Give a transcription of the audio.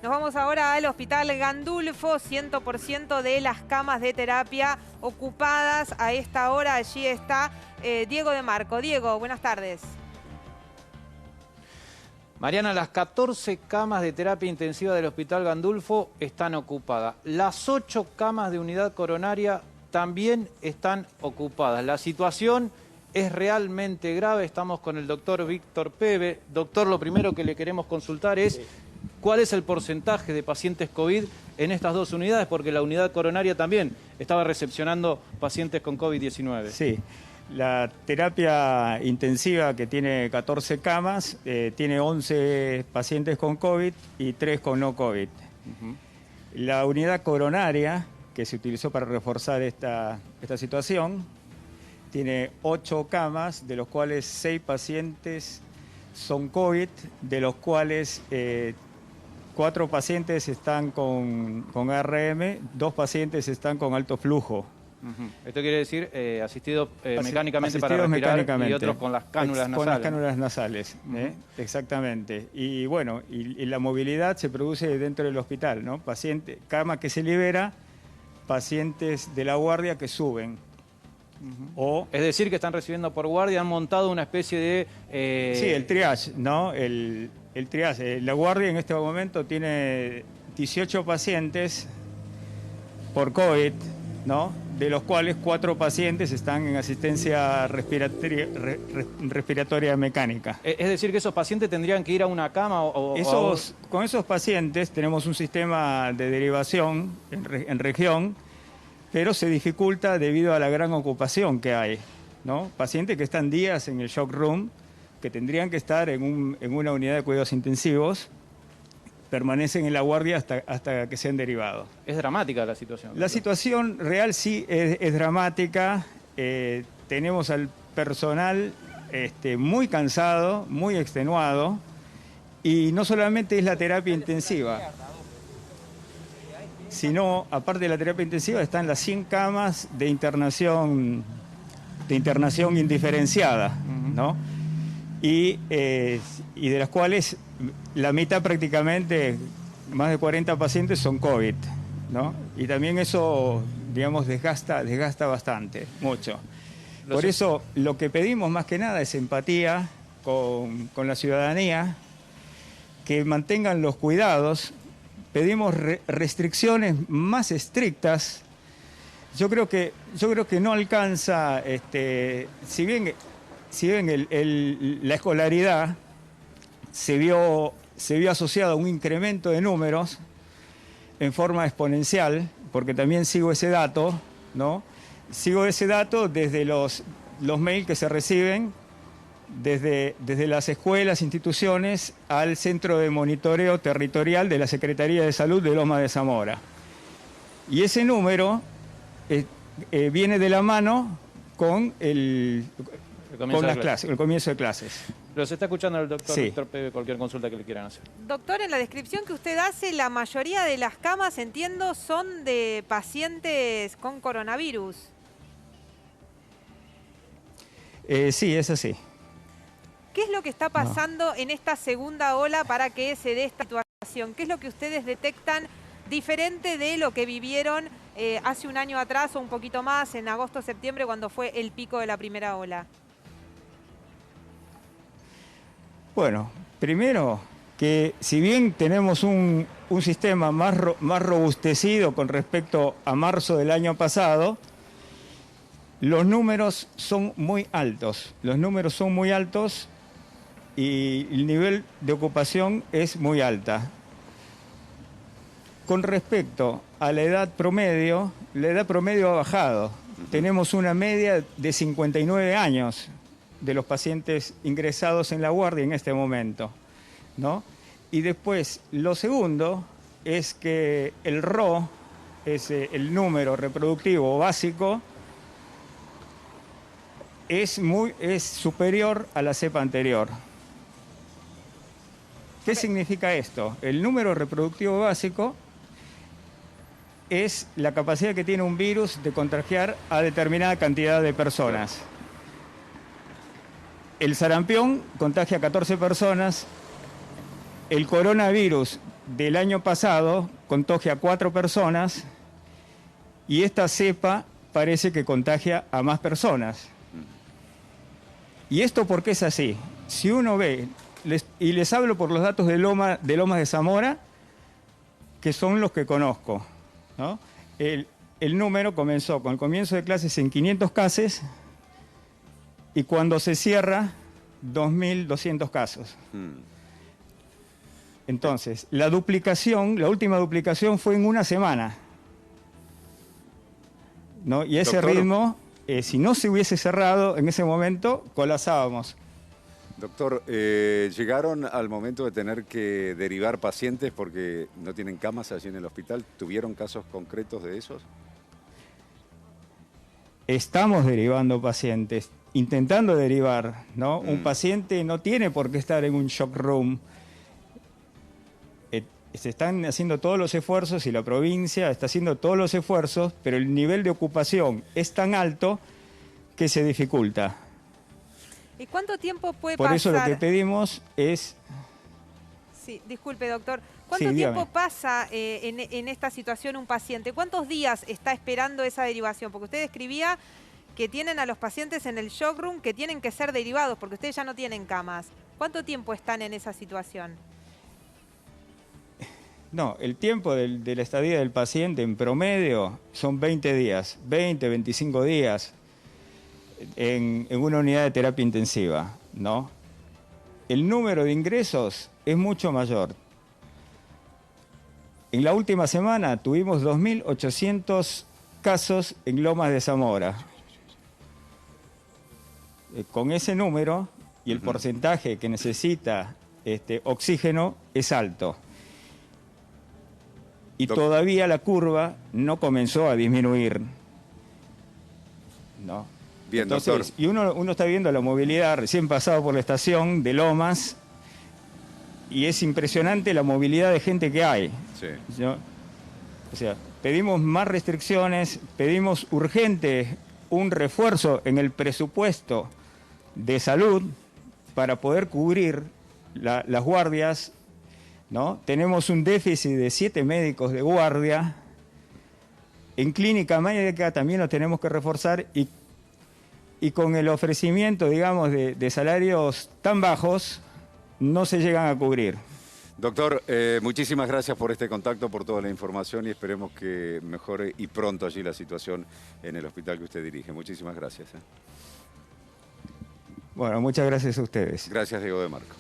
Nos vamos ahora al Hospital Gandulfo, 100% de las camas de terapia ocupadas a esta hora. Allí está Diego de Marco. Diego, buenas tardes. Mariana, las 14 camas de terapia intensiva del Hospital Gandulfo están ocupadas. Las 8 camas de unidad coronaria también están ocupadas. La situación es realmente grave. Estamos con el doctor Víctor Pebe. Doctor, lo primero que le queremos consultar es cuál es el porcentaje de pacientes COVID en estas dos unidades, porque la unidad coronaria también estaba recepcionando pacientes con COVID-19. Sí. La terapia intensiva, que tiene 14 camas, tiene 11 pacientes con COVID y 3 con no COVID. La unidad coronaria, que se utilizó para reforzar esta situación, tiene 8 camas, de los cuales 6 pacientes son COVID, de los cuales 4 pacientes están con ARM, 2 pacientes están con alto flujo. Esto quiere decir asistidos mecánicamente para respirar mecánicamente. Y otros con las cánulas nasales. Con las cánulas nasales, exactamente. Y bueno, y la movilidad se produce dentro del hospital, ¿no? Cama que se libera, pacientes de la guardia que suben. Es decir, que están recibiendo por guardia, han montado una especie de... Sí, el triage, ¿no? El triage. La guardia en este momento tiene 18 pacientes por COVID, ¿no? De los cuales 4 pacientes están en asistencia respiratoria mecánica. Es decir, que esos pacientes tendrían que ir a una cama Con esos pacientes tenemos un sistema de derivación en región, pero se dificulta debido a la gran ocupación que hay, ¿no? Pacientes que están días en el shock room, que tendrían que estar en una unidad de cuidados intensivos, permanecen en la guardia hasta que sean derivados. Es dramática la situación. La situación real sí es dramática. Tenemos al personal muy cansado, muy extenuado, y no solamente es la terapia intensiva, sino, aparte de la terapia intensiva, están las 100 camas de internación indiferenciada, ¿no? Y de las cuales la mitad prácticamente, más de 40 pacientes son COVID, ¿no? Y también eso, digamos, desgasta bastante, mucho. Por eso lo que pedimos más que nada es empatía con la ciudadanía, que mantengan los cuidados. Pedimos restricciones más estrictas. Yo creo que no alcanza, si bien la escolaridad se vio asociada a un incremento de números en forma exponencial, porque también sigo ese dato, ¿no? Sigo ese dato desde los mails que se reciben desde las escuelas, instituciones, al centro de monitoreo territorial de la Secretaría de Salud de Lomas de Zamora. Y ese número viene de la mano con el comienzo de clases. Los está escuchando el doctor Sí. Víctor Pebe, cualquier consulta que le quieran hacer. Doctor, en la descripción que usted hace, la mayoría de las camas, entiendo, son de pacientes con coronavirus. Sí, es así. ¿Qué es lo que está pasando en esta segunda ola para que se dé esta situación? ¿Qué es lo que ustedes detectan diferente de lo que vivieron hace un año atrás o un poquito más, en agosto, septiembre, cuando fue el pico de la primera ola? Bueno, primero que si bien tenemos un sistema más robustecido con respecto a marzo del año pasado, los números son muy altos. Los números son muy altos y el nivel de ocupación es muy alta. Con respecto a la edad promedio ha bajado. Tenemos una media de 59 años de los pacientes ingresados en la guardia en este momento, ¿no? Y después, lo segundo es que el RO, es el número reproductivo básico, es superior a la cepa anterior. ¿Qué significa esto? El número reproductivo básico es la capacidad que tiene un virus de contagiar a determinada cantidad de personas. El sarampión contagia a 14 personas, el coronavirus del año pasado contagia a 4 personas y esta cepa parece que contagia a más personas. ¿Y esto por qué es así? Si uno ve, y les hablo por los datos de Lomas de Zamora, que son los que conozco, ¿no? El número comenzó con el comienzo de clases en 500 casos y cuando se cierra, 2.200 casos. Entonces, la última duplicación fue en una semana, ¿no? Y ese Doctor, ritmo, si no se hubiese cerrado en ese momento, colapsábamos. Doctor, ¿llegaron al momento de tener que derivar pacientes porque no tienen camas allí en el hospital? ¿Tuvieron casos concretos de esos? Estamos derivando pacientes, intentando derivar, ¿no? Un paciente no tiene por qué estar en un shock room. Se están haciendo todos los esfuerzos y la provincia está haciendo todos los esfuerzos, pero el nivel de ocupación es tan alto que se dificulta. ¿Y cuánto tiempo puede Por pasar? eso lo que pedimos es... Sí, disculpe, doctor. ¿Cuánto tiempo pasa en esta situación un paciente? ¿Cuántos días está esperando esa derivación? Porque usted describía que tienen a los pacientes en el shock room que tienen que ser derivados porque ustedes ya no tienen camas. ¿Cuánto tiempo están en esa situación? No, el tiempo de la estadía del paciente en promedio son 20 días, 20, 25 días en una unidad de terapia intensiva, ¿no? El número de ingresos es mucho mayor. En la última semana tuvimos 2.800 casos en Lomas de Zamora. Con ese número y el porcentaje que necesita oxígeno es alto. Y todavía la curva no comenzó a disminuir, ¿no? Bien, entonces, doctor. y uno está viendo la movilidad, recién pasado por la estación de Lomas, y es impresionante la movilidad de gente que hay. Sí. ¿No? O sea, pedimos más restricciones, pedimos urgente un refuerzo en el presupuesto de salud para poder cubrir las guardias, ¿no? Tenemos un déficit de 7 médicos de guardia. En clínica médica también lo tenemos que reforzar y con el ofrecimiento, digamos, de salarios tan bajos, no se llegan a cubrir. Doctor, muchísimas gracias por este contacto, por toda la información y esperemos que mejore y pronto allí la situación en el hospital que usted dirige. Muchísimas gracias. Bueno, muchas gracias a ustedes. Gracias, Diego de Marco.